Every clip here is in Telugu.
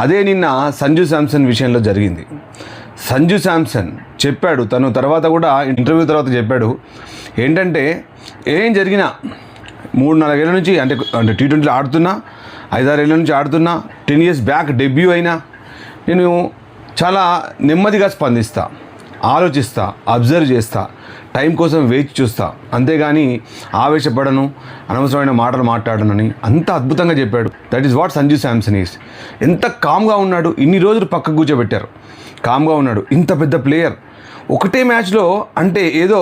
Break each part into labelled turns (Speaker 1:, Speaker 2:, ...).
Speaker 1: అదే నిన్న సంజు శాంసన్ విషయంలో జరిగింది. సంజు శాంసన్ చెప్పాడు, తను తర్వాత కూడా ఇంటర్వ్యూ తర్వాత చెప్పాడు ఏంటంటే, ఏం జరిగినా 3-4 ఏళ్ళ నుంచి అంటే T20లో ఆడుతున్నా, 5-6 ఏళ్ళ నుంచి ఆడుతున్నా, 10 years బ్యాక్ డెబ్యూ అయినా నేను చాలా నెమ్మదిగా స్పందిస్తా, ఆలోచిస్తా, అబ్జర్వ్ చేస్తా, టైం కోసం వేచి చూస్తా, అంతేగాని ఆవేశపడను, అనవసరమైన మాటలు మాట్లాడనని అంత అద్భుతంగా చెప్పాడు. That is what Sanju Samson is. ఎంత కామ్గా ఉన్నాడు, ఇన్ని రోజులు పక్కకు కూర్చోబెట్టారు, కామ్గా ఉన్నాడు. ఇంత పెద్ద ప్లేయర్ ఒకటే మ్యాచ్లో అంటే ఏదో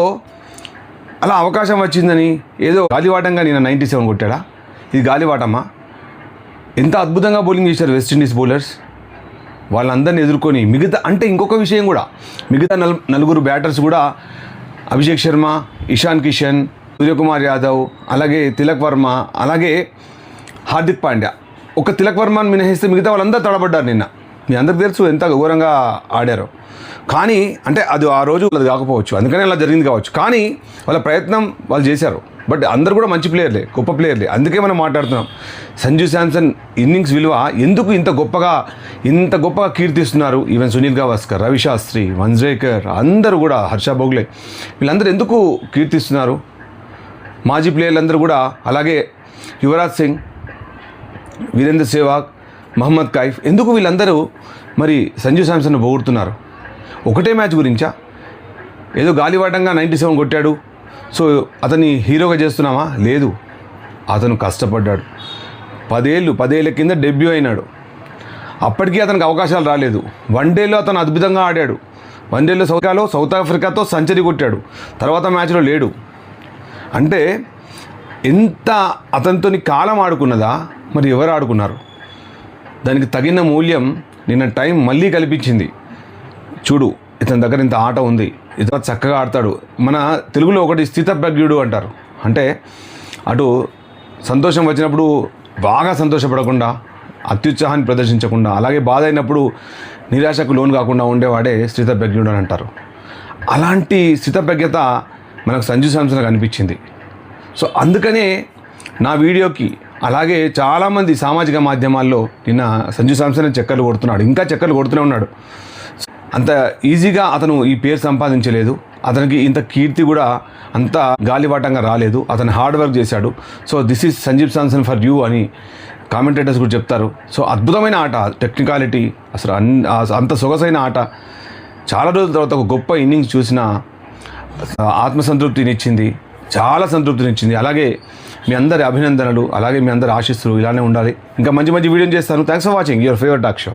Speaker 1: అలా అవకాశం వచ్చిందని ఏదో గాలివాటంగా నేను 97 కొట్టాడా? ఇది గాలివాటమ్మా? ఎంత అద్భుతంగా బౌలింగ్ చేశారు వెస్టిండీస్ బౌలర్స్. వాళ్ళందరినీ ఎదుర్కొని మిగతా అంటే ఇంకొక విషయం కూడా, మిగతా నలుగురు బ్యాటర్స్ కూడా అభిషేక్ శర్మ, ఇషాన్ కిషన్, సూర్యకుమార్ యాదవ్, అలాగే తిలక్ వర్మ, అలాగే హార్దిక్ పాండ్యా. ఒక తిలక్ వర్మని మినహాయిస్తే మిగతా వాళ్ళందరూ తడబడ్డారు నిన్న. మీ అందరికి తెలుసు ఎంత ఘోరంగా ఆడారో. కానీ అంటే అది ఆ రోజు అది కాకపోవచ్చు, అందుకనే అలా జరిగింది కావచ్చు. కానీ వాళ్ళ ప్రయత్నం వాళ్ళు చేశారు. బట్ అందరు కూడా మంచి ప్లేయర్లే, గొప్ప ప్లేయర్లే. అందుకే మనం మాట్లాడుతున్నాం సంజు శాంసన్ ఇన్నింగ్స్ విలువ ఎందుకు ఇంత గొప్పగా కీర్తిస్తున్నారు. ఈవెన్ సునీల్ గవాస్కర్, రవి శాస్త్రి, మంజ్రేకర్ అందరూ కూడా, హర్ష భోగ్లే, వీళ్ళందరూ ఎందుకు కీర్తిస్తున్నారు? మాజీ ప్లేయర్లందరూ కూడా, అలాగే యువరాజ్ సింగ్, వీరేంద్ర సెహ్వాగ్, మహమ్మద్ కైఫ్, ఎందుకు వీళ్ళందరూ మరి సంజు శాంసన్ను పొగుడుతున్నారు? ఒకటే మ్యాచ్ గురించా? ఏదో గాలివాటంగా 97 కొట్టాడు, సో అతన్ని హీరోగా చేస్తున్నామా? లేదు, అతను కష్టపడ్డాడు. 10 ఏళ్ళ కింద డెబ్యూ అయినాడు. అప్పటికీ అతనికి అవకాశాలు రాలేదు. వన్డేలో అతను అద్భుతంగా ఆడాడు. వన్డేలో సౌత్ ఆఫ్రికాతో సెంచరీ కొట్టాడు. తర్వాత మ్యాచ్లో లేడు. అంటే ఎంత అతనితో కాలం ఆడుకున్నదా? మరి ఎవరు ఆడుకున్నారు? దానికి తగిన మూల్యం నిన్న టైం మళ్ళీ కల్పించింది. చూడు, ఇతని దగ్గర ఇంత ఆట ఉంది, ఇతను చక్కగా ఆడతాడు. మన తెలుగులో ఒకటి స్థితప్రజ్ఞుడు అంటారు. అంటే అటు సంతోషం వచ్చినప్పుడు బాగా సంతోషపడకుండా, అత్యుత్సాహాన్ని ప్రదర్శించకుండా, అలాగే బాధ అయినప్పుడు నిరాశకు లోను కాకుండా ఉండేవాడే స్థితప్రజ్ఞుడు అని అంటారు. అలాంటి స్థితప్రజ్ఞత మనకు సంజు శాంసన్ అనిపించింది. సో అందుకనే నా వీడియోకి, అలాగే చాలామంది సామాజిక మాధ్యమాల్లో నిన్న సంజు శాంసన్ చక్కర్లు కొడుతున్నాడు, ఇంకా చక్కర్లు కొడుతూనే ఉన్నాడు. అంత ఈజీగా అతను ఈ పేరు సంపాదించలేదు. అతనికి ఇంత కీర్తి కూడా అంత గాలివాటంగా రాలేదు. అతను హార్డ్ వర్క్ చేశాడు. So this is Sanju Samson for you అని కామెంటేటర్స్ కూడా చెప్తారు. సో అద్భుతమైన ఆట, టెక్నికాలిటీ, అసలు అంత సొగసైన ఆట. చాలా రోజుల తర్వాత ఒక గొప్ప ఇన్నింగ్స్ చూసిన ఆత్మసంతృప్తినిచ్చింది, చాలా సంతృప్తినిచ్చింది. అలాగే మీ అందరి అభినందనలు, అలాగే మీ అందరి ఆశీస్సులు ఇలానే ఉండాలి. ఇంకా మంచి వీడియోని చేస్తాను. Thanks for watching your favourite talk show.